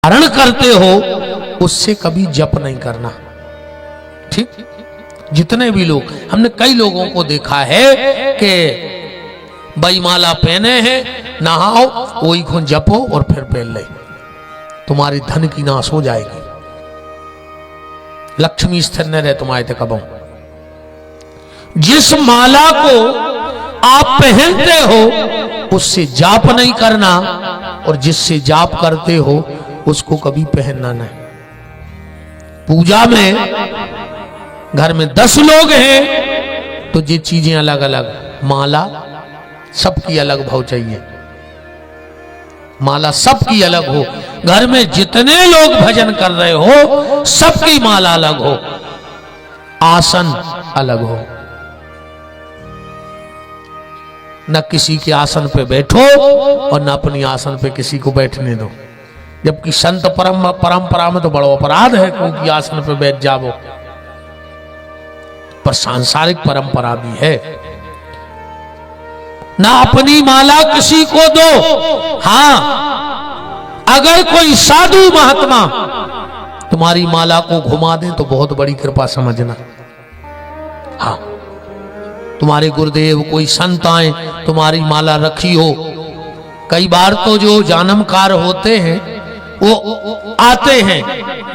धारण करते हो उससे कभी जप नहीं करना। ठीक, जितने भी लोग, हमने कई लोगों को देखा है कि बैमाला पहने हैं, नहाओ वही को जपो और फिर पहन ले, तुम्हारी धन की नाश हो जाएगी, लक्ष्मी स्थिर न रहे तुम्हारे ते कबो। जिस माला को आप पहनते हो उससे जाप नहीं करना, और जिससे जाप करते हो उसको कभी पहनना नहीं। पूजा में घर में 10 लोग हैं तो ये चीजें अलग अलग, माला सबकी अलग भाव चाहिए, माला सबकी अलग हो। घर में जितने लोग भजन कर रहे हो सबकी माला अलग हो, आसन अलग हो। न किसी के आसन पे बैठो और न अपनी आसन पे किसी को बैठने दो, जबकि संत परंपरा में तो बड़ा अपराध है क्योंकि आसन पे बैठ जाओ, पर सांसारिक परंपरा भी है। ना अपनी माला किसी को दो। हां, अगर कोई साधु महात्मा तुम्हारी माला को घुमा दे तो बहुत बड़ी कृपा समझना। हाँ, तुम्हारे गुरुदेव कोई संत आए तुम्हारी माला रखी हो, कई बार तो जो जानमकार होते हैं वो आते हैं,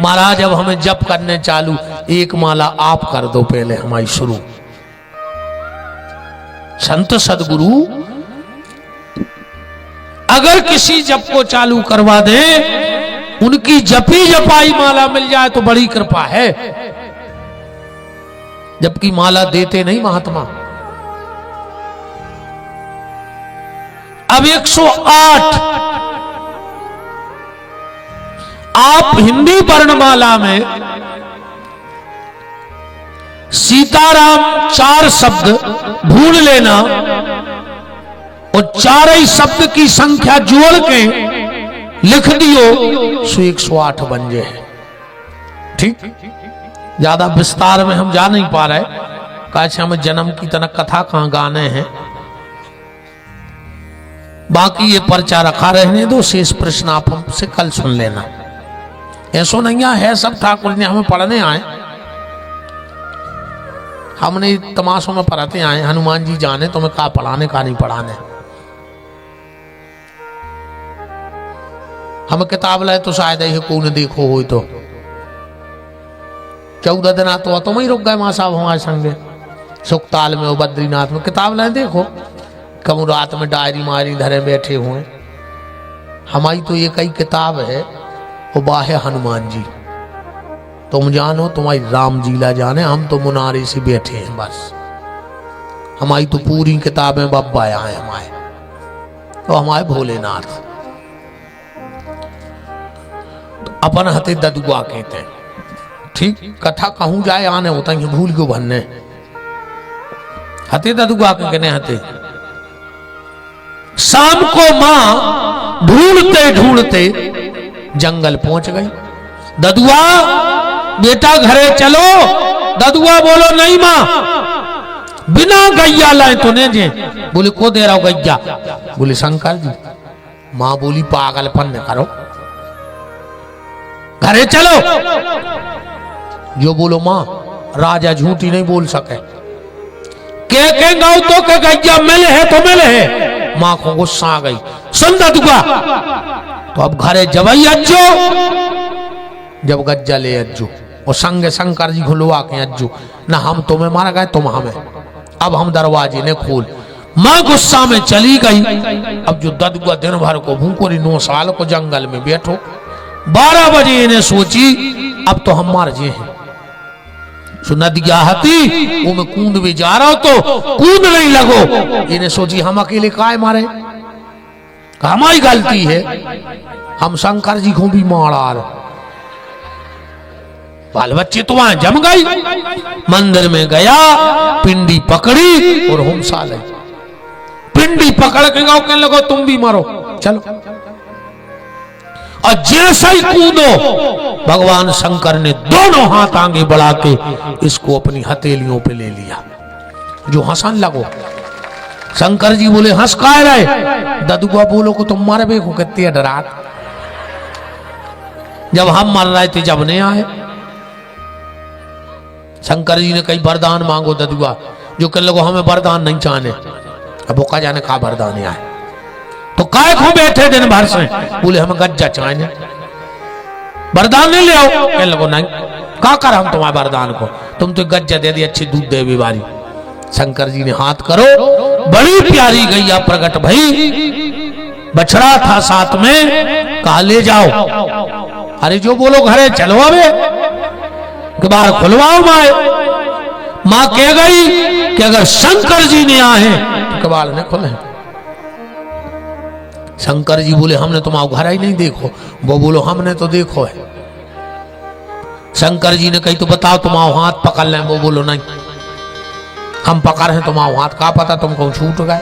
महाराज अब हमें जप करने चालू, एक माला आप कर दो पहले हमारी शुरू। संत सदगुरु अगर किसी जप को चालू करवा दे, उनकी जपी जपाई माला मिल जाए तो बड़ी कृपा है, जबकि माला देते नहीं महात्मा। अब 108 आप हिंदी वर्णमाला में सीताराम 4 शब्द ढूंढ लेना और 4 ही शब्द की संख्या जोड़ के लिख दियो सो 108 बन जाए। ठीक, ज्यादा विस्तार में हम जा नहीं पा रहे, कैसे हमें जन्म की तरह कथा कहां गाने हैं, बाकी ये पर्चा रखा रहने दो, शेष प्रश्न आप हमसे कल सुन लेना। ऐसो नहीं है सब ठाकुर ने हमें पढ़ने आए, हमने तमाशों में पढ़ाते आए, हनुमान जी जाने तुम्हें का पढ़ाने का नहीं पढ़ाने। हम किताब लाए तो शायद ही को न देखो हो तो 14 दिन तो तुम ही रुक गए मां साहब हमारे संगे सुखताल में, बद्रीनाथ में, किताब लाए देखो, कम रात में डायरी मारी धरे बैठे हुए। हमारी तो एक ही किताब है, वो बाहे हनुमान जी, तुम जानो तुम्हारी राम जीला जाने, हम तो मुनारे से बैठे हैं बस। हमारी तो पूरी किताबें बब्बा आए हमारे, तो हमारे भोलेनाथ तो अपन हते ददुआ कहते हैं। ठीक, कथा कहूं जाए आने होता है भूल क्यों बनने, हते ददुआ के कहने हते। शाम को मां ढूंढते ढूंढते जंगल पहुंच गई। ददुआ बेटा घरे चलो। ददुआ बोलो नहीं मां, बिना गैया लाए तो नहीं जे। बोले को दे रहा हो गैया? बोले शंकर जी। मां बोली पागलपन न करो, घरे चलो। जो बोलो मां, राजा झूठी नहीं बोल सके, के गाँव तो के गैया मिले है तो मिले है। मां को गुस्सा आ गई, सुन ददुआ तो अब घरे जबई अज्जो, जब गज्जा ले अज्जू और संगे शंकर जी खुलवा के अज्जू, ना हम तुम्हें मार गए तुम हमें, अब हम दरवाजे ने खोल। मां गुस्सा में चली गई। अब जो ददुआ दिन भर को भूखोरी 9 साल को जंगल में बैठो, 12 बजे इन्हें सोची अब तो हम मार जे हैं। सो नदिया हती वो में कूद भी जा रहा हो तो कूद नहीं लगो। इन्हें सोची हम अकेले काय मारे, हमारी गलती है, हम शंकर जी को भी मारा। बाल बच्चे तो वहां जम गई। मंदिर में गया, पिंडी पकड़ी और हुमसा ली। पिंडी पकड़ के गाँव कहने लगो तुम भी मारो चलो। और जैसे ही कूदो भगवान शंकर ने दोनों हाथ आगे बढ़ा के इसको अपनी हथेलियों पे ले लिया। जो हंसन लगो, शंकर जी बोले हंस काय रहे? ददुआ बोलो को तुम मारे बेको कितने डरात। जब हम मर रहे थे जब नहीं आए। शंकर जी ने कही वरदान मांगो ददुआ, जो कह लगो हमें वरदान नहीं चाहने। अब वो का जाने का वरदान आए तो काय को बैठे दिन भर से, बोले हमें गज्जा चाहने, वरदान नहीं ले आओ। कह लगो नहीं, का कर हम तुम्हारे वरदान को, तुम तो गज्जा दे दी अच्छी दूध दे बीमारी। शंकर जी ने हाथ करो, बड़ी प्यारी गैया प्रकट भई, बछड़ा था साथ में, कहा ले जाओ। अरे जो बोलो घरे चलो, अबे बाहर खुलवाओ। माँ कह गई कि अगर शंकर जी ने आए तो कबाड़ ने खुले। शंकर जी बोले हमने तुम्हारा घर ही नहीं देखो। वो बोलो हमने तो देखो है। शंकर जी ने कही तो बताओ तुम्हारा हाथ पकड़ लें। वो बोलो नहीं, हम पकड़ हैं तुम्हारा हाथ, का पता तुम कौन छूट गए,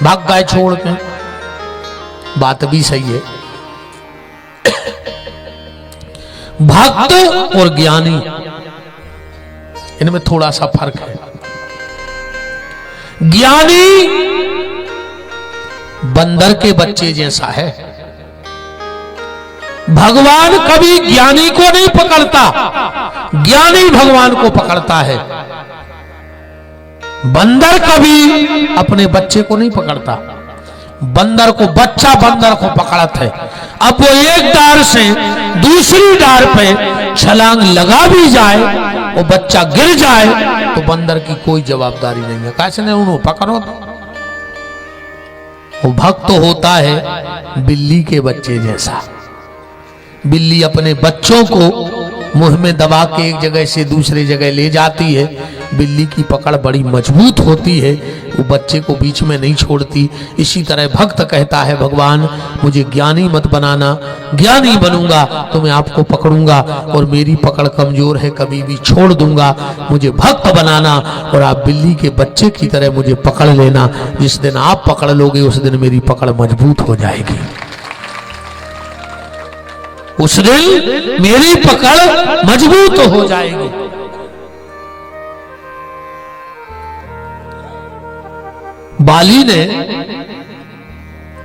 भाग गए छोड़ के। बात भी सही है। भक्त और ज्ञानी इनमें थोड़ा सा फर्क है। ज्ञानी बंदर के बच्चे जैसा है। भगवान कभी ज्ञानी को नहीं पकड़ता, ज्ञानी भगवान को पकड़ता है। बंदर कभी अपने बच्चे को नहीं पकड़ता, बंदर को बच्चा बंदर को पकड़ता है। अब वो एक डार से दूसरी डार पे छलांग लगा भी जाए, वो बच्चा गिर जाए तो बंदर की कोई जवाबदारी नहीं है। कैसे नहीं उन्होंने पकड़ो। वो भक्त होता है बिल्ली के बच्चे जैसा। बिल्ली अपने बच्चों को मुंह में दबा के एक जगह से दूसरी जगह ले जाती है। बिल्ली की पकड़ बड़ी मजबूत होती है, वो बच्चे को बीच में नहीं छोड़ती। इसी तरह भक्त कहता है भगवान मुझे ज्ञानी मत बनाना, ज्ञानी बनूंगा तो मैं आपको पकड़ूंगा और मेरी पकड़ कमजोर है, कभी भी छोड़ दूंगा। मुझे भक्त बनाना और आप बिल्ली के बच्चे की तरह मुझे पकड़ लेना। जिस दिन आप पकड़ लोगे उस दिन मेरी पकड़ मजबूत हो जाएगी, उस दिन मेरी पकड़ मजबूत हो जाएगी। बाली ने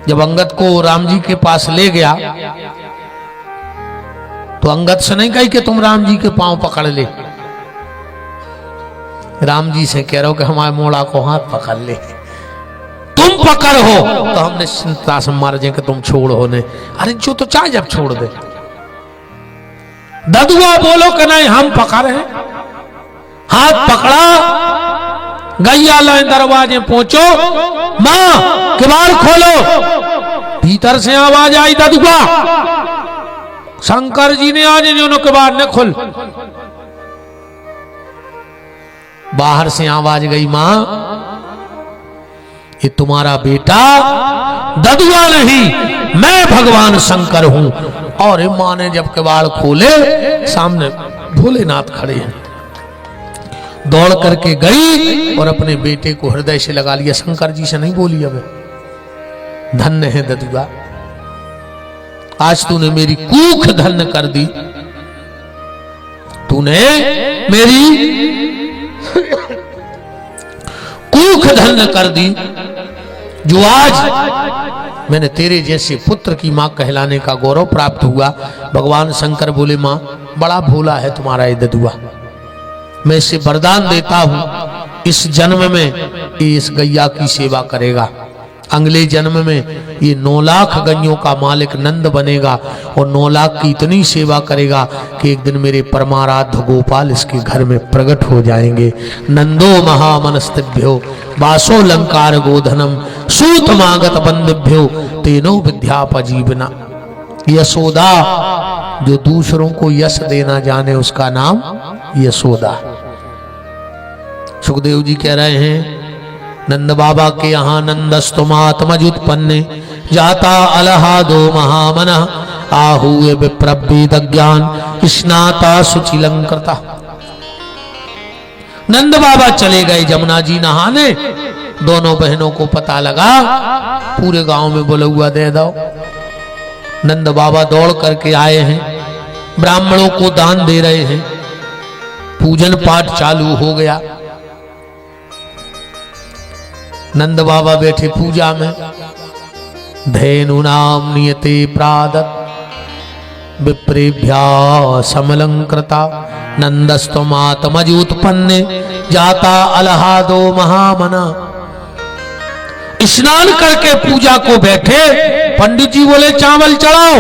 जब अंगद को राम जी के पास ले गया तो अंगद से नहीं कही कि तुम राम जी के पांव पकड़ ले। राम जी से कह रहे हो कि हमारे मोड़ा को हाथ पकड़ ले, तुम पकड़ हो तो हम निश्चिंतता से मार जाए कि तुम छोड़ हो ने। अरे जो तो चाहे जब छोड़ दे। ददुआ बोलो कि नहीं हम पकड़ हैं। हाथ पकड़ा, गैया लाए दरवाजे पहुंचो, मां किवाड़ खोलो। भीतर से आवाज आई ददुआ, शंकर जी ने आज इन्होंने किवाड़ न खोल। बाहर से आवाज गई मां ये तुम्हारा बेटा ददुआ नहीं, मैं भगवान शंकर हूं। और मां ने जब किवाड़ खोले सामने भोलेनाथ खड़े हैं। दौड़ करके गई और अपने बेटे को हृदय से लगा लिया। शंकर जी से नहीं बोली अब, धन्य है ददुआ, आज तूने मेरी कूख धन्य कर दी, तूने मेरी कूख धन्य कर दी, जो आज मैंने तेरे जैसे पुत्र की मां कहलाने का गौरव प्राप्त हुआ। भगवान शंकर बोले मां बड़ा भोला है तुम्हारा ये ददुआ, मैं इसे वरदान देता हूं इस जन्म में इस गैया की सेवा करेगा, अगले जन्म में ये 9 लाख गैयों का मालिक नंद बनेगा और 9 लाख की इतनी सेवा करेगा कि एक दिन मेरे परमाराध्य गोपाल इसके घर में प्रकट हो जाएंगे। नंदो महामनस्तिभ्यो वासो लंकार गोधनम सूत मागत बंदिभ्यो तेनो विद्यापजीवना। यशोदा जो दूसरों को यश देना जाने उसका नाम यशोदा। सुखदेव जी कह रहे हैं नंद बाबा के यहाँ नंदस्तुमात्मज उत्पन्ने जाता अलहादो महामना आहूए विप्रवेद ज्ञान स्नाता सुचिलंकृता। नंद बाबा चले गए जमुना जी नहाने। दोनों बहनों को पता लगा, पूरे गांव में बुलौआ दे दो। नंद बाबा दौड़ करके आए हैं, ब्राह्मणों को दान दे रहे हैं, पूजन पाठ चालू हो गया। नंद बाबा बैठे पूजा में। धेनु नाम नियते प्रादत विप्रेभ्या समलंकृता नंदस्तमातमजूत्पन्ने जाता अलहादो महामना। स्नान करके पूजा को बैठे, पंडित जी बोले चावल चढ़ाओ।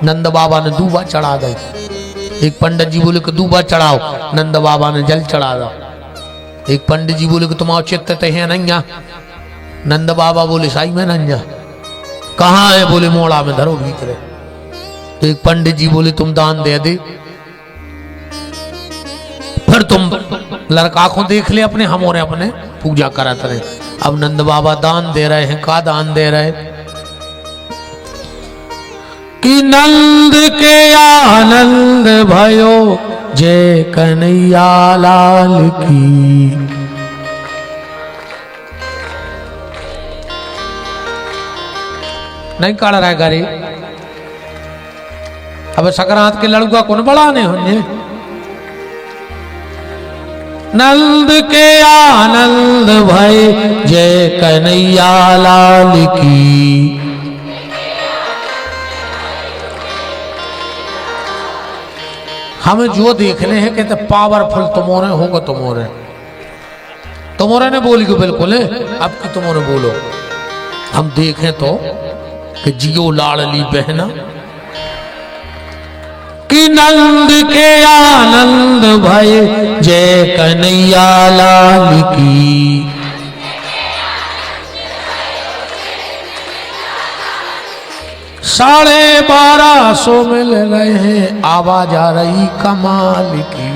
नंद बाबा ने दूबा चढ़ा दी। एक पंडित जी बोले कि दूबा चढ़ाओ, नंद बाबा ने जल चढ़ा दो। एक पंडित जी बोले कि तुम्हारा चित्त तो है नैया। नंद बाबा बोले साई में नैया कहाँ है? बोले मोड़ा में धरो भीतर। तो एक पंडित जी बोले तुम दान दे दे। फिर तुम लड़का को देख ले अपने, हम और अपने पूजा करत रहे। अब नंद बाबा दान दे रहे हैं। का दान दे रहे? कि नंद के आनंद भयो जय कन्हैया लाल की। नहीं काढ़ रहा है गाड़ी। अब संक्रांत के लड़ुआ कौन बढ़ाने होने? नंद के आनंद भय जय कन्हैया लाल की। हमें जो देखने हैं कहते पावरफुल तुमोरे होगा। तुमोरे ने बोली को बिल्कुल है। अब की तुमोरे बोलो, हम देखें तो कि जियो लाडली बहना। कि नंद के आनंद भय जय कन्हैया लाल की। 1250 मिल रहे हैं, आवाज आ रही कमाल की।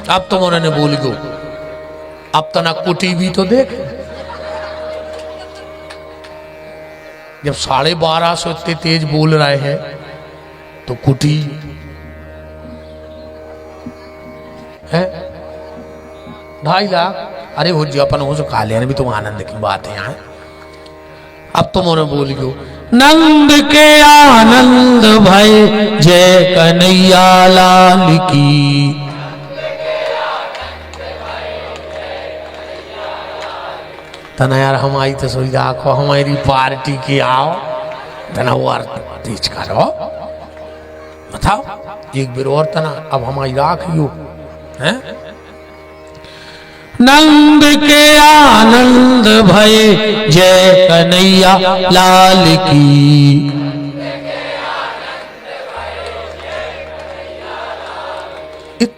अब तो उन्होंने बोल गो, अब तो ना कुटी भी तो देख। जब 1250 इतने तेज बोल रहे हैं तो कुटी है 2.5 लाख। अरे हो जी अपन हो जो खा लिया भी, तुम आनंद की बात है यहाँ। अब तुम उन्हें बोल गो, नंद के आनंद भय जय कन्हैया लाल की। तना यार हम आई तो सोई आखो हमारी पार्टी के आओ, तना और तेज करो बताओ एक बेर और तना। अब हमारी राखियो हैं। नंद के आनंद भय जय कन्हैया लाल की।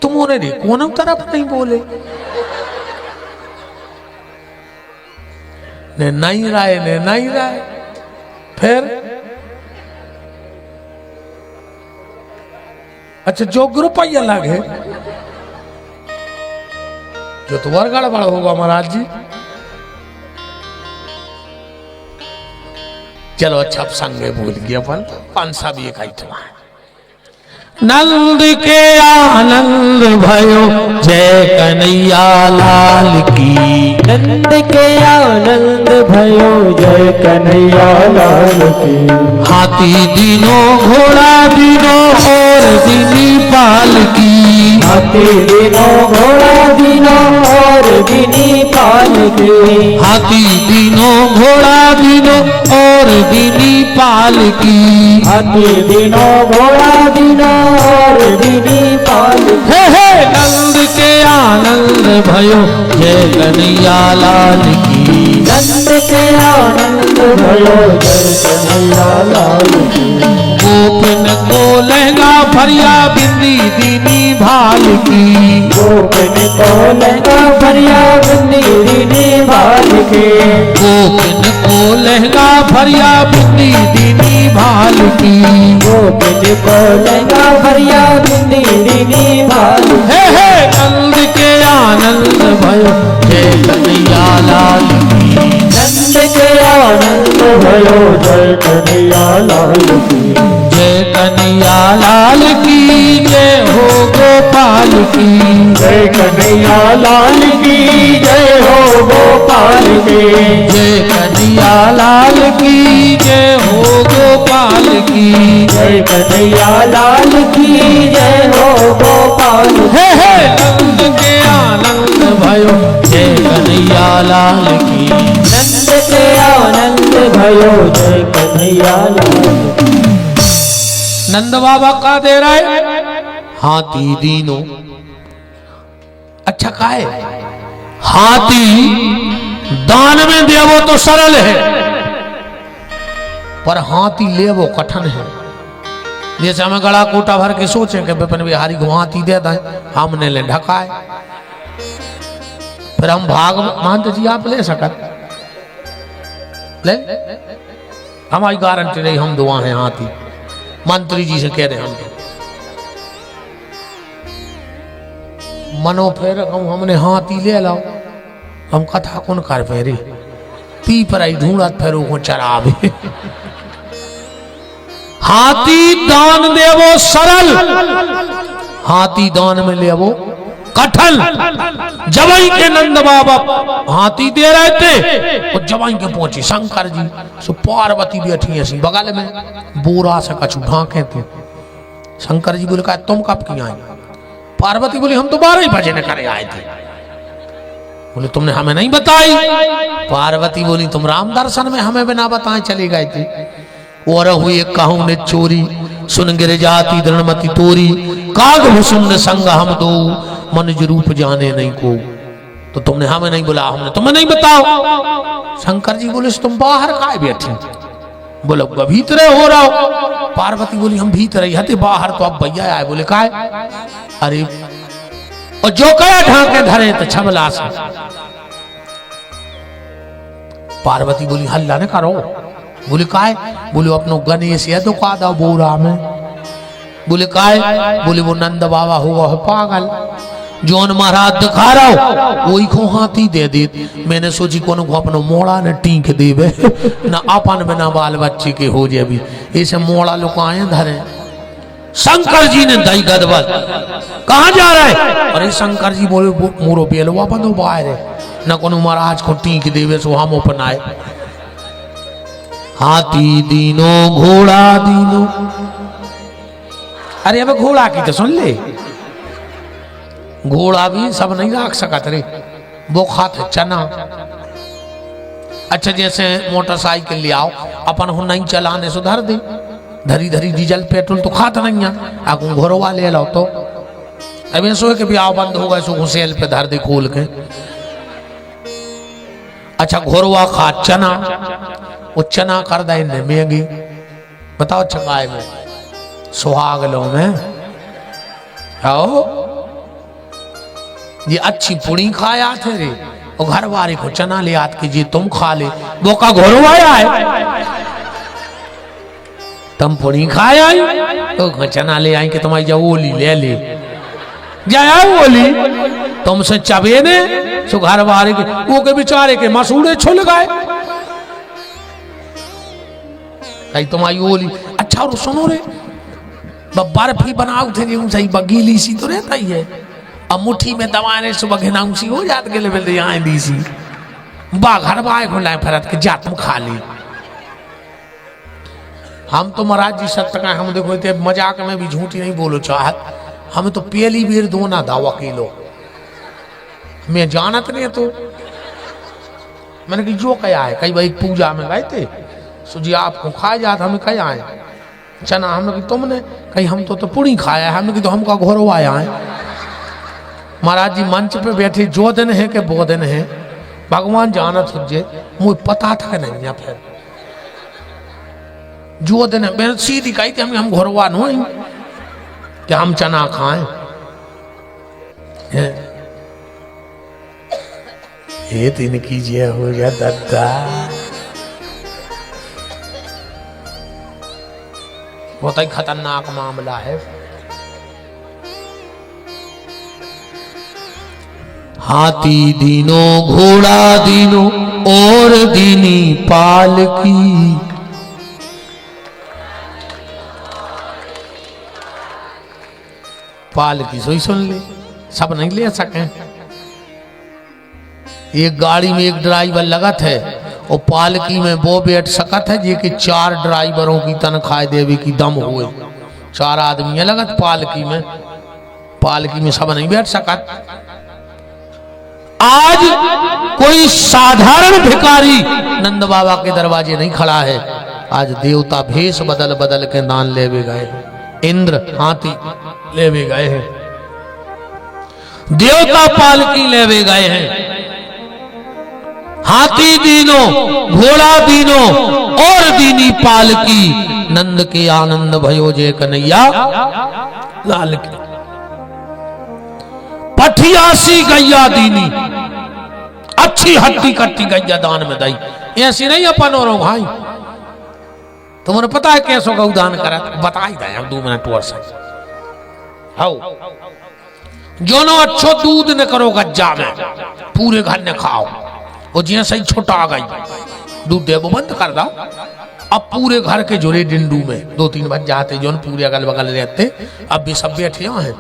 तुमने रे कौन तरफ नहीं बोले ने नहीं राय फिर अच्छा जो ग्रुप आई अलग है जो तो और गड़बड़ होगा महाराज जी। चलो अच्छा अब संगे बोल गया अपन 5 भी एक आइटम है। नंद के आनंद भयो जय कन्हैया लाल की। नंद के आनंद भयो जय कन्हैया लाल की। हाथी दिनो घोड़ा दिनो और दिनी पाल की। हाथी दिनो घोड़ा दिनो और दिनी पाल की। हाथी दिनो घोड़ा दिनो और दिनी पाल की। हाथी दिनो घोड़ा दिनो और दिनी पाल की। हे नंद के आनंद भयो जय कन्हैया लाल की। नंद के आनंद भयो जय कन्हैया लाल की। गोपिन को लहंगा भरिया बिंदी दीनी भाल की। गोपिन को लहंगा भरिया बिंदी दीनी भाल की। गोपिन को लहंगा भरिया बिंदी दीनी भाल की। गोपिन को लहंगा भरिया बिंदी दीनी भाल की। हे नंद के आनंद भयो जय कन्हैया लाल की। नंद के आनंद भयो जय कन्हैया लाल की। जय कन्हैया लाल की जय हो गोपाल की। जय कन्हैया लाल की जय हो गोपाल की। जय कन्हैया लाल की जय हो गोपाल की। जय कन्हैया लाल की जय हो गोपाल की। हे नंद के आनंद भयो जय कन्हैया लाल की। नंद के आनंद भयो जय कन्हैया लाल की। नंद बाबा का दे रहे हाथी दीनो। अच्छा का है हाथी दान में देवो तो सरल है, पर हाथी लेवो कठिन है। जैसे हमें गला कोटा भर के सोचे कि विपिन बिहारी को हाथी दे दें, हमने ले ढकाए, फिर हम भाग महंत जी आप ले सकत ले, हमारी गारंटी नहीं, हम दुआ हैं हाथी। मंत्री जी से कह रहे हम तो मनो फिर हमने हाथी ले लाओ, हम कथा कौन कर फेरे पी पर आई ढूंढत फिर को चरावे। हाथी दान देवो सरल, हाथी दान में लेवो कठिन। जवाई के नंद बाबा हाथी दे रहे थे और जवाई के पहुंचे शंकर जी, सो पार्वती बैठी ऐसी बगल में बोरा से कछु ढांके थे। शंकर जी बोले कहा तुम कब की आई? पार्वती बोली हम तो 12 बजे न करे आए थे। बोले तुमने हमें नहीं बताई? पार्वती बोली तुम राम दर्शन में हमें बिना बताए चले गए थे। और हुए कहूं ने चोरी सुन गिर जाती दृढ़मति तोरी, काग भुसुन संग हम दो मनुज रूप जाने नहीं को। तो तुमने हमें नहीं बुला, हमने तुम्हें नहीं बताओ। शंकर जी बोले तुम बाहर काहे बैठे? बोलो भीतरे हो रहा हो। पार्वती बोली हम भीतर ही हते, बाहर तो अब भैया आए। बोले काहे? अरे और जो कया ढांके धरे तो छबला से। पार्वती बोली हल्ला न करो। बोले काहे? बोले अपनो गणेश है तो का दो बोरा में। बोले काहे? बोले वो नंद बाबा हुआ है पागल, जोन महाराज दिखा रहा हो वही को हाथी दे दे। मैंने सोची को अपनो मोड़ा न टीक देवे न अपन बिना बाल बच्चे के हो जाए भी, ऐसे मोड़ा लोग आए धरे। शंकर जी ने दई गदबल कहाँ जा रहा है? अरे शंकर जी बोले मोरो बेलवा बंदो बाहर है, न को महाराज को टीक देवे सो हम अपनाए। हाथी दीनो घोड़ा दीनो। अरे अब घोड़ा की तो सुन ले, घोड़ा भी सब नहीं रख सकत रे, वो खाते चना। अच्छा जैसे मोटरसाइकिल ले आओ अपन हो नहीं चलाने सुधर दे, धरी धरी डीजल पेट्रोल तो खाता नहीं है, आगू घोरवा ले लो तो अब सो के भी आओ बंद हो गए सो सेल पे धर दे खोल के। अच्छा घोरवा खा चना, वो चना कर दे महंगी, बताओ चकाए में सुहाग लो में आओ ये अच्छी पुड़ी खाया थे रे, और घर वाले को चना ले आत की जी तुम खा ले, वो का घोरवाया है तुम पुड़ी खाया तो चना ले आई कि तुम्हारी जा ओली ले ले जाया ओली तुमसे चबे ने सो घर वाले के वो के बेचारे के मसूड़े छुल गए कहीं तुम्हारी ओली। अच्छा और सुनो रे बर्फ ही बनाओ थे सही बगीली सी तो रहता ही है, अब मुट्ठी में दवाने सुबह घिनाऊ सी हो जात के लेवल यहाँ दी सी बा घर बाए खुलाए फरत के जा तुम खा ली। हम तो महाराज जी सत्य का हम देखो थे मजाक में भी झूठी नहीं बोलो चाहत, हमें तो पहली बेर दो ना दावा किलो मैं जानत नहीं तो मैंने कि जो कहा है कई भाई पूजा में गए थे सुजी आपको खाए जात हमें कहीं आए चना, हमने कि तुमने कहीं हम तो पुड़ी खाया है, हमने कि तो हमका घोरो आया है। महाराज जी मंच पे बैठे जो दिन है कि वो दिन है भगवान जानत तुझे मुझे पता था नहीं या फिर जो दिन है मैंने सीधी कही थी हम घोरवा नहीं कि हम चना खाएं। ये तो इनकी जय हो गया दादा, बहुत ही खतरनाक मामला है। हाथी दीनो घोड़ा दीनो और दीनी पालकी, पालकी सोई सुन ले सब नहीं ले सके। एक गाड़ी में एक ड्राइवर लगत है और पालकी में वो बैठ सकत है जी कि 4 ड्राइवरों की तनख्वाह देवी की दम हुए, 4 आदमी लगत पालकी में सब नहीं बैठ सकत। आज कोई साधारण भिखारी नंद बाबा के दरवाजे नहीं खड़ा है, आज देवता भेष बदल बदल के दान लेवे गए, इंद्र हाथी लेवे गए हैं, देवता पालकी लेवे गए हैं, हाथी दीनो घोड़ा दीनो और दीनी पालकी, नंद के आनंद भयो जे कन्हैया लाल की। पठियासी गैया दीनी, अच्छी हट्टी कट्टी गैया दान में दई, ऐसी नहीं अपन और भाई। तुम्हें पता है कैसो गौदान करा, बता ही दे 2 मिनट और से हाउ जो नो अच्छो दूध न करो गज्जा में, पूरे घर ने खाओ, और जिया सही छोटा आ गई दूध दे वो बंद कर दो। अब पूरे घर के जोड़े डिंडू में 2-3 बज जाते, जो पूरे अगल बगल रहते, अब भी सब बैठे हैं